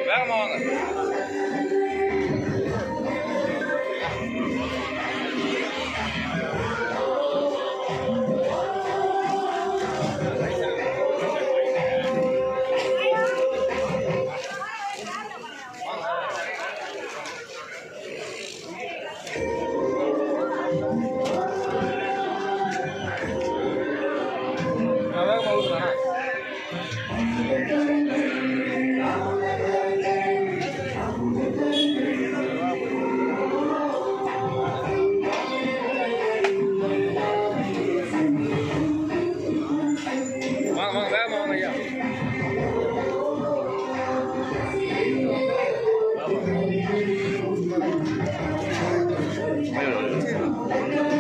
வேகமா வாங்க. வேகமா ஊத்துறேன். வாங்க வாங்க வேகமா வாங்க ஐயா. Thank you.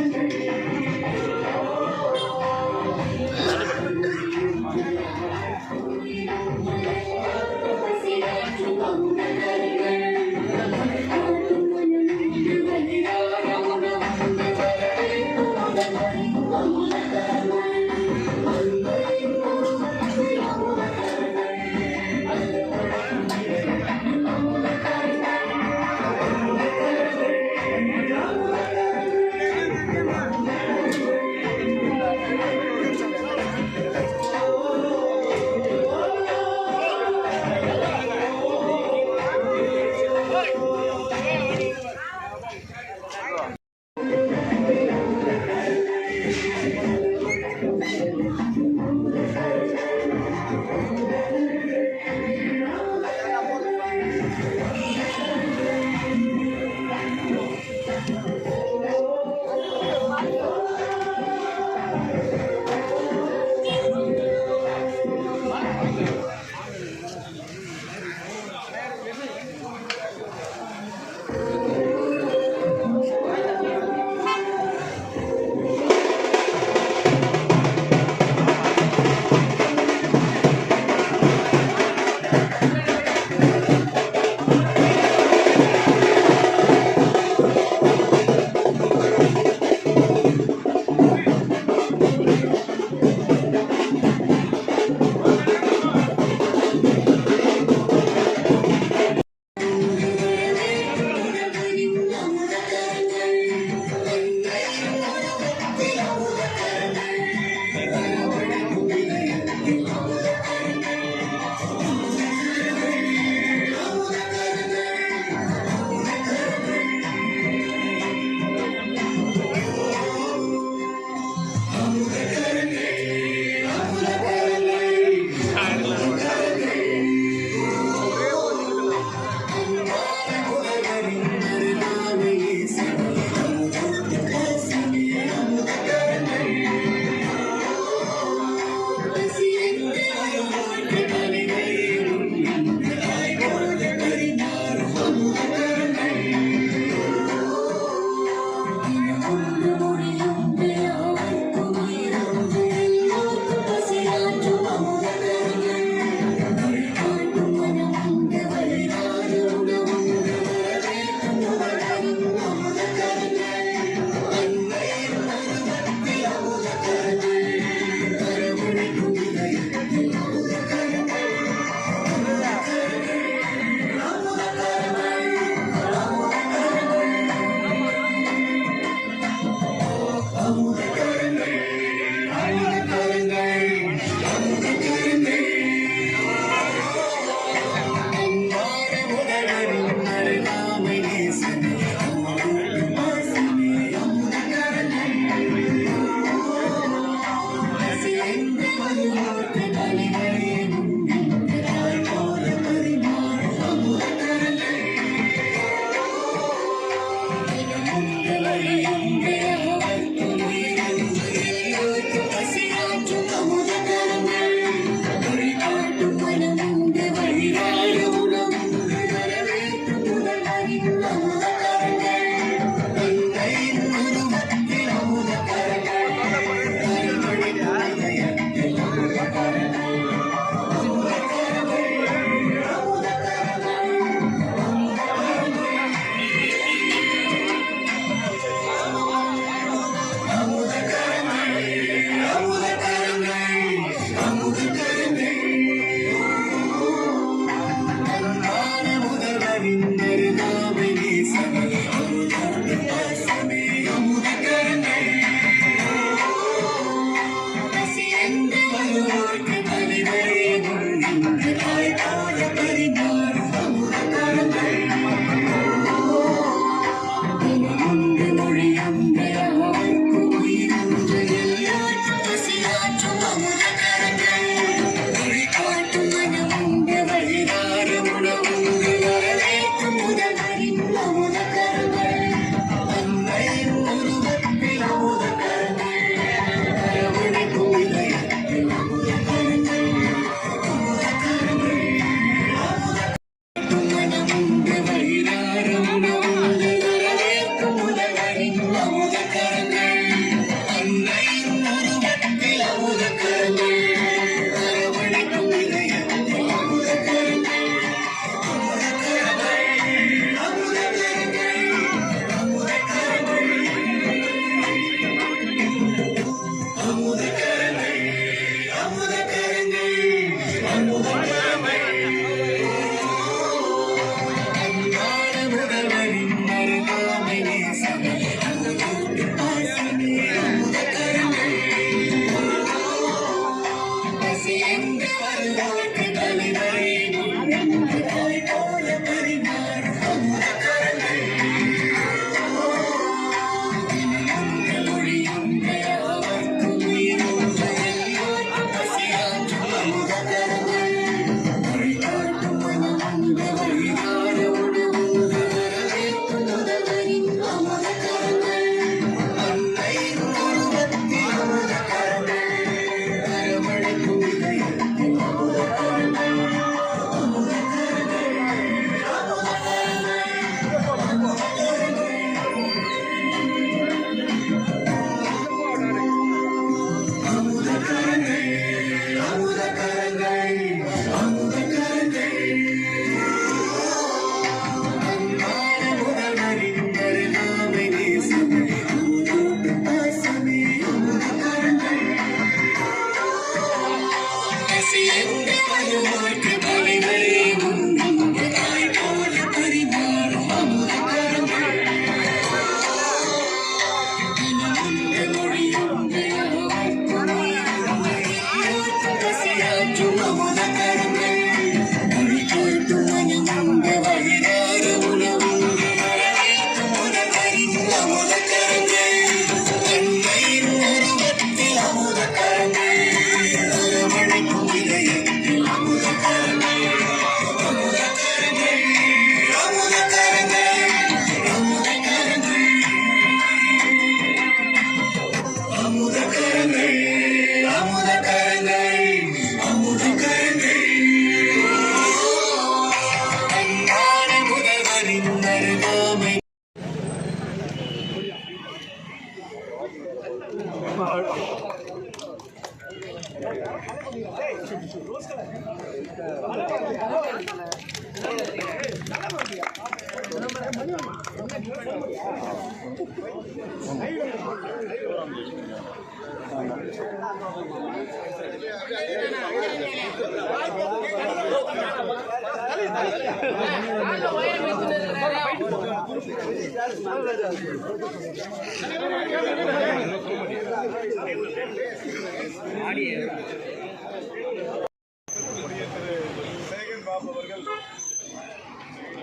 சேகர் பாபு அவர்கள்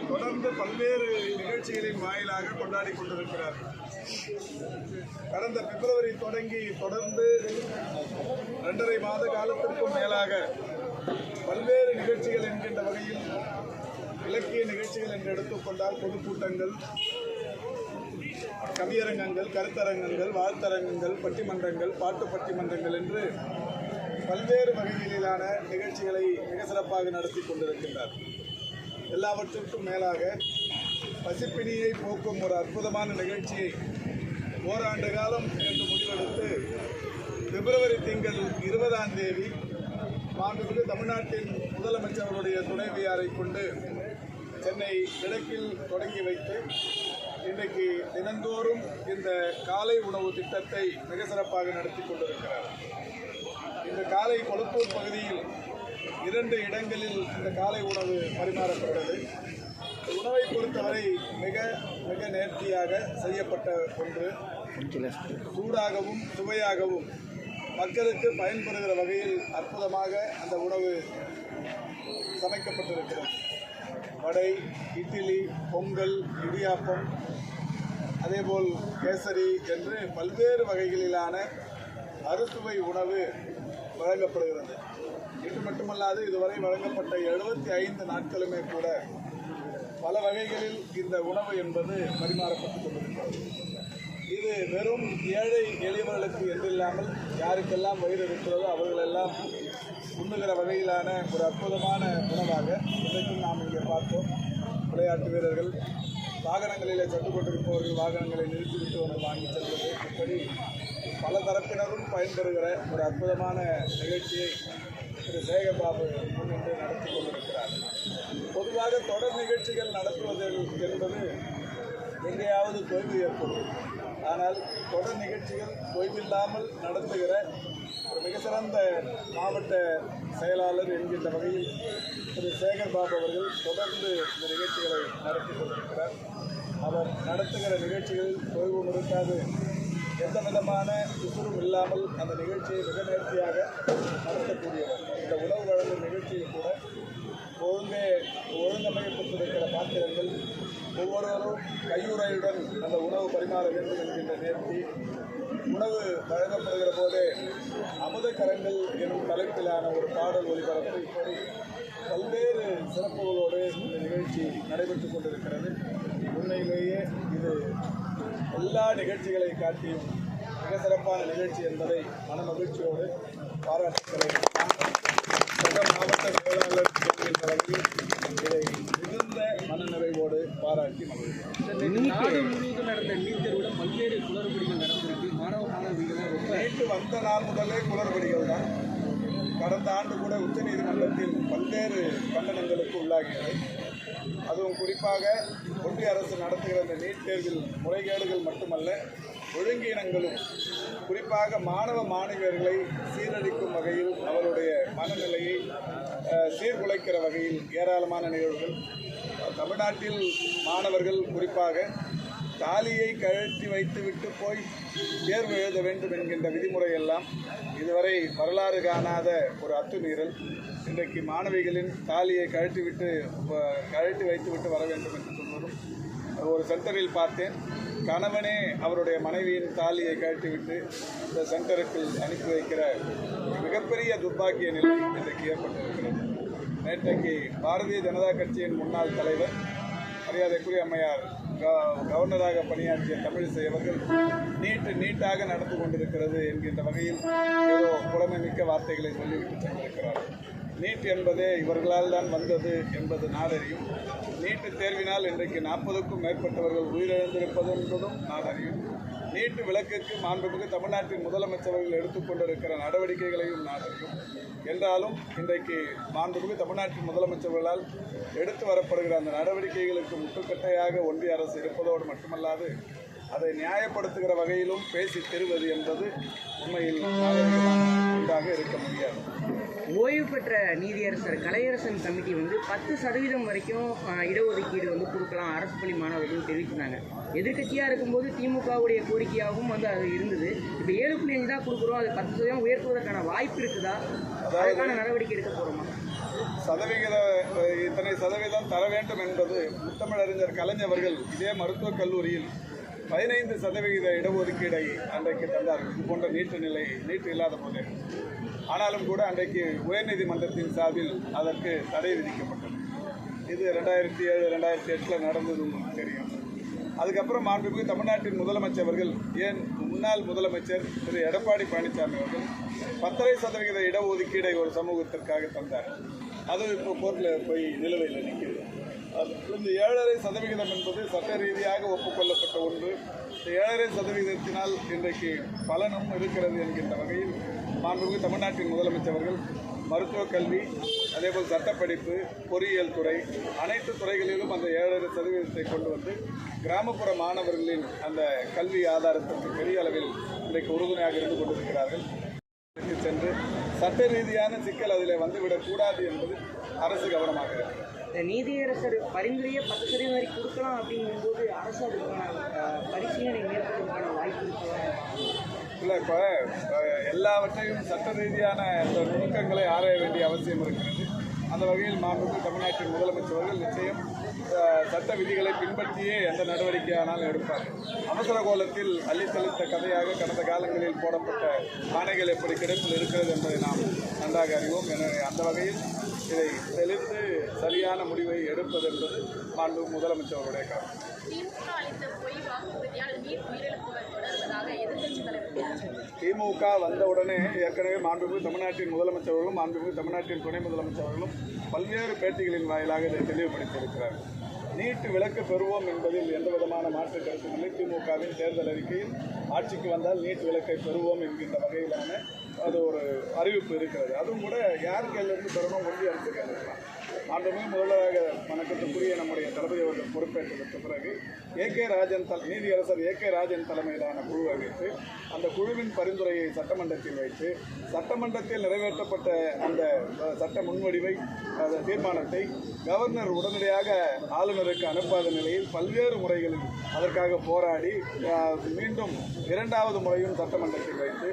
தொடர்ந்து பல்வேறு நிகழ்ச்சிகளின் வாயிலாக கொண்டாடி கொண்டிருக்கிறார். கடந்த பிப்ரவரி தொடங்கி தொடர்ந்து 2.5 மாத காலத்திற்கும் மேலாக பல்வேறு நிகழ்ச்சிகள் என்கின்ற வகையில் இலக்கிய நிகழ்ச்சிகள் என்று எடுத்துக்கொண்டால் பொதுக்கூட்டங்கள், கவியரங்கங்கள், கருத்தரங்கங்கள், வாழ்த்தரங்கங்கள், பட்டிமன்றங்கள், பாட்டு பட்டிமன்றங்கள் என்று பல்வேறு வகைகளிலான நிகழ்ச்சிகளை மிக சிறப்பாக நடத்தி கொண்டிருக்கின்றார். எல்லாவற்றிற்கும் மேலாக பசிப்பினியை போக்கும் ஒரு அற்புதமான நிகழ்ச்சியை ஓராண்டு காலம் என்று முடிவெடுத்து பிப்ரவரி திங்கள் 20ஆம் தேதி மாண்புமிகு தமிழ்நாட்டின் முதலமைச்சர்களுடைய துணைவியாரை கொண்டு சென்னை கிழக்கில் தொடங்கி வைத்து இன்றைக்கு தினந்தோறும் இந்த காலை உணவு திட்டத்தை மிக சிறப்பாக நடத்தி கொண்டிருக்கிறார். இந்த காலை கொளத்தூர் பகுதியில் 2 இடங்களில் இந்த காலை உணவு பரிமாறப்படுகிறது. உணவை பொறுத்தவரை மிக மிக நேர்த்தியாக செய்யப்பட்ட ஒன்று, சூடாகவும் சுவையாகவும் மக்களுக்கு பயன்படுகிற வகையில் அற்புதமாக அந்த உணவு சமைக்கப்பட்டிருக்கிறது. வடை, இட்லி, பொங்கல், இடியாப்பம், அதேபோல் கேசரி என்று பல்வேறு வகைகளிலான அறுசுவை உணவு வழங்கப்படுகிறது. இது மட்டுமல்லாது இதுவரை வழங்கப்பட்ட 75 நாட்களுமே கூட பல வகைகளில் இந்த உணவு என்பது பரிமாறப்பட்டுக் கொண்டிருக்கிறது. இது வெறும் ஏழை எளியவர்களுக்கு என்றில்லாமல் யாருக்கெல்லாம் வயிறு இருக்கிறதோ அவர்களெல்லாம் உண்ணுகிற வகையிலான ஒரு அற்புதமான உணவாக இன்றைக்கும் நாம் இங்கே பார்த்தோம். விளையாட்டு வீரர்கள், வாகனங்களிலே சென்று கொண்டிருப்பவர்கள் வாகனங்களை நிறுத்திவிட்டு ஒன்று வாங்கி செல்வது, இப்படி பல தரப்பினரும் பயன்பெறுகிற ஒரு அற்புதமான நிகழ்ச்சியை திரு சேகர் பாபு முன்னின்று நடத்தி கொண்டிருக்கிறார். பொதுவாக தொடர் நிகழ்ச்சிகள் நடத்துவது என்பது எங்கேயாவது தொய்வு ஏற்படும். ஆனால் தொடர் நிகழ்ச்சிகள் தொய்வில்லாமல் நடத்துகிற ஒரு மிக சிறந்த மாவட்ட செயலாளர் என்கின்ற வகையில் திரு சேகர் பாபு அவர்கள் தொடர்ந்து இந்த நிகழ்ச்சிகளை நடத்தி கொண்டிருக்கிறார். அவர் நடத்துகிற நிகழ்ச்சிகளில் தொய்வு நிறுத்தாது எந்த விதமான விசுறும் இல்லாமல் அந்த நிகழ்ச்சியை மிக நேர்த்தியாக நடத்தக்கூடியவர். இந்த உணவு வழங்கும் நிகழ்ச்சியில் கூட ஒழுங்கமைக்கப்பட்டிருக்கிற பாத்திரங்கள், ஒவ்வொருவரும் கையுறையுடன் அந்த உணவு பரிமாற வேண்டும் என்கின்ற நேர்த்தி, உணவு வழங்கப்படுகிற போதே அமுத கரங்கள் எனும் தலைப்பிலான ஒரு பாடல் ஒலிபரப்பு, இப்படி பல்வேறு சிறப்புகளோடு இந்த நிகழ்ச்சி நடைபெற்றுக் கொண்டிருக்கிறது. உண்மையிலேயே இது எல்லா நிகழ்ச்சிகளை காட்டியும் மிக சிறப்பான நிகழ்ச்சி என்பதை மனமகிழ்ச்சியோடு பாராட்டுகிறேன். மாவட்ட செயலாளர் என்கின்ற வகையில் இதை மிகுந்த மனநிறைவோடு பாராட்டி மகிழ்கிறேன். நாடு முழுவதும் நடந்த நீட் தேர்வில் பல்வேறு குளறுபடிகள் நடந்திருக்கு. மாணவர்கள் நேற்று வந்த நாள் முதலே குளறுபடிகள் தான். கடந்த ஆண்டு கூட உச்சநீதிமன்றத்தில் பல்வேறு கண்டனங்களுக்கு உள்ளாகியது. அதுவும் குறிப்பாக ஒன்றிய அரசு நடத்துகிற இந்த நீட் தேர்வில் முறைகேடுகள் மட்டுமல்ல, ஒழுங்கீனங்களும், குறிப்பாக மாணவ மாணவியர்களை சீரழிக்கும் வகையில் அவருடைய மனநிலையை சீர்குலைக்கிற வகையில் ஏராளமான நிகழ்வுகள். தமிழ்நாட்டில் மாணவர்கள் குறிப்பாக தாலியை கழற்றி வைத்துவிட்டு போய் தேர்வு எழுத வேண்டும் என்கின்ற விதிமுறையெல்லாம் இதுவரை வரலாறு காணாத ஒரு அத்துமீறல். இன்றைக்கு மாணவிகளின் தாலியை கழட்டி வைத்துவிட்டு வர வேண்டும் என்று சொல்வதும், ஒரு சென்டரில் பார்த்தேன், கணவனே அவருடைய மனைவியின் தாலியை கழட்டிவிட்டு இந்த சென்டருக்கு அனுப்பி வைக்கிற மிகப்பெரிய துர்பாக்கிய நிலை இன்றைக்கு ஏற்பட்டிருக்கிறது. நேற்றைக்கு பாரதிய ஜனதா கட்சியின் முன்னாள் தலைவர் மரியாதைக்குரிய அம்மையார் கவர்னராக பணியாற்றிய தமிழிசை அவர்கள் நீட்டாக நடந்து கொண்டிருக்கிறது என்கின்ற வகையில் ஏதோ புலமைமிக்க வார்த்தைகளை சொல்லிவிட்டு சென்றிருக்கிறார். நீட் என்பதே இவர்களால் தான் வந்தது என்பது நாடறியும். நீட்டு தேர்வினால் இன்றைக்கு 40க்கும் மேற்பட்டவர்கள் உயிரிழந்திருப்பது என்பதும் நாடறியும். நீட்டு விலக்குக்கு மாண்புமிகு தமிழ்நாட்டின் முதலமைச்சர்கள் எடுத்துக்கொண்டிருக்கிற நடவடிக்கைகளையும் நாடறியும். என்றாலும் இன்றைக்கு மாண்புமிகு தமிழ்நாட்டின் முதலமைச்சர்களால் எடுத்து வரப்படுகிற அந்த நடவடிக்கைகளுக்கு முட்டுக்கட்டையாக ஒன்றிய அரசு இருப்பதோடு மட்டுமல்லாது அதை நியாயப்படுத்துகிற வகையிலும் பேசி தருவது என்பது உண்மையில் ஒன்றாக இருக்க முடியாது. ஓய்வு பெற்ற நீதியரசர் கலையரசன் கமிட்டி 10% வரைக்கும் இடஒதுக்கீடு கொடுக்கலாம் அரசு பள்ளி மாணவர்கள் தெரிவிச்சிருந்தாங்க. எதிர்க்கட்சியாக இருக்கும்போது திமுகவுடைய கோரிக்கையாகவும் அது இருந்தது. இப்போ 7.5 தான் கொடுக்குறோம், அது 10% உயர்த்துவதற்கான வாய்ப்பு இருக்குதா? அதற்கான நடவடிக்கை எடுக்க போகிறோமா? இத்தனை சதவீதம் தர வேண்டும் என்பது முத்தமிழறிஞர் கலைஞர்கள் இதே மருத்துவக் கல்லூரியில் 15% இடஒதுக்கீடை அன்றைக்கு தந்தார்கள். இது போன்ற நீட்டு இல்லாத போது. ஆனாலும் கூட அன்றைக்கு உயர்நீதிமன்றத்தின் சார்பில் அதற்கு தடை விதிக்கப்பட்டது. இது 2007, 2008 நடந்தது உங்களுக்கு தெரியும். அதுக்கப்புறம் மாண்புமிகு தமிழ்நாட்டின் முதலமைச்சர்கள், ஏன் முன்னாள் முதலமைச்சர் திரு எடப்பாடி பழனிசாமி அவர்கள் 10% இடஒதுக்கீடை ஒரு சமூகத்திற்காக தந்தார். அது இப்போ கோர்ட்டில் போய் நிலுவையில் நிற்கிறது. இந்த 7.5% என்பது சட்ட ரீதியாக ஒப்புக்கொள்ளப்பட்ட ஒன்று. இந்த 7.5%-னால் இன்றைக்கு பலனும் இருக்கிறது என்கின்ற வகையில் மாண்புமிகு தமிழ்நாட்டின் முதலமைச்சர்கள் மருத்துவக் கல்வி, அதேபோல் சட்டப்படிப்பு, பொறியியல் துறை, அனைத்து துறைகளிலும் அந்த 7.5% கொண்டு வந்து கிராமப்புற மாணவர்களின் அந்த கல்வி ஆதாரத்திற்கு பெரிய அளவில் இன்றைக்கு உறுதுணையாக இருந்து கொண்டிருக்கிறார்கள். சென்று சட்ட ரீதியான சிக்கல் அதில் வந்துவிடக்கூடாது என்பது அரசு கவனமாக இருக்கிறது. நீதியரசர் பரிந்துரையை 10% வரை கொடுக்கலாம் அப்படிங்கும்போது அரசு அதுக்கான பரிசீலனை மேற்கொள்வதற்கான வாய்ப்பு இருக்கிறதா? இல்லை, இப்போ எல்லாவற்றையும் சட்ட ரீதியான நுணுக்கங்களை ஆராய வேண்டிய அவசியம் இருக்கிறது. அந்த வகையில் மாண்புமிகு தமிழ்நாட்டின் முதலமைச்சர்கள் நிச்சயம் சட்ட விதிகளை பின்பற்றியே எந்த நடவடிக்கையானாலும் எடுப்பார்கள். அவசர கோலத்தில் அள்ளித்தளித்த கதையாக கடந்த காலங்களில் போடப்பட்ட ஆணைகள் எப்படி கிடைப்பில் இருக்கிறது என்பதை நாம் நன்றாக அறிவோம். எனவே அந்த வகையில் இதை தெளிந்து சரியான முடிவை எடுப்பது என்பது மாண்புமிகு முதலமைச்சர்களுடைய கருத்து. திமுக வந்தவுடனே ஏற்கனவே மாண்புமிகு தமிழ்நாட்டின் முதலமைச்சர்களும் மாண்புமிகு தமிழ்நாட்டின் துணை முதலமைச்சர்களும் பல்வேறு பேட்டிகளின் வாயிலாக இதை தெளிவுபடுத்தியிருக்கிறார்கள். நீட்டு விலக்கு பெறுவோம் என்பதில் எந்த விதமான மாற்று கருத்துமில்லை. திமுகவின் தேர்தல் அறிக்கையில் ஆட்சிக்கு வந்தால் நீட் விலக்கை பெறுவோம் என்கின்ற வகையிலான அது ஒரு அறிவிப்பு இருக்கிறது. அதுவும் கூட யார் கையிலிருந்து பெறணும், ஒன்றிய அரசு கையில். மாண்புமிகு முதல்வராக வணக்கத்துக்குரிய நம்முடைய தளபதி அவர்கள் பொறுப்பேற்றதற்கு பிறகு நீதியரசர் ஏ கே ராஜன் தலைமையிலான குழுவை வைத்து அந்த குழுவின் பரிந்துரையை சட்டமன்றத்தில் வைத்து சட்டமன்றத்தில் நிறைவேற்றப்பட்ட அந்த சட்ட முன்வடிவை தீர்மானத்தை கவர்னர் உடனடியாக ஆளுநருக்கு அனுப்பாத நிலையில் பல்வேறு முறைகளில் அதற்காக போராடி மீண்டும் 2வது முறையும் சட்டமன்றத்தில் வைத்து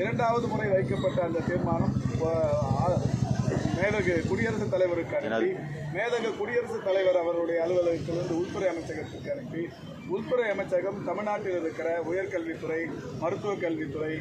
2வது முறை வைக்கப்பட்ட அந்த தீர்மானம் மேதகு குடியரசுத் தலைவருக்கு அனுப்பி மேதகு குடியரசுத் தலைவர் அவருடைய அலுவலகத்திலிருந்து உள்துறை அமைச்சகத்துக்கு அனுப்பி உள்துறை அமைச்சகம் தமிழ்நாட்டில் இருக்கிற உயர்கல்வித்துறை, மருத்துவக் கல்வித்துறை,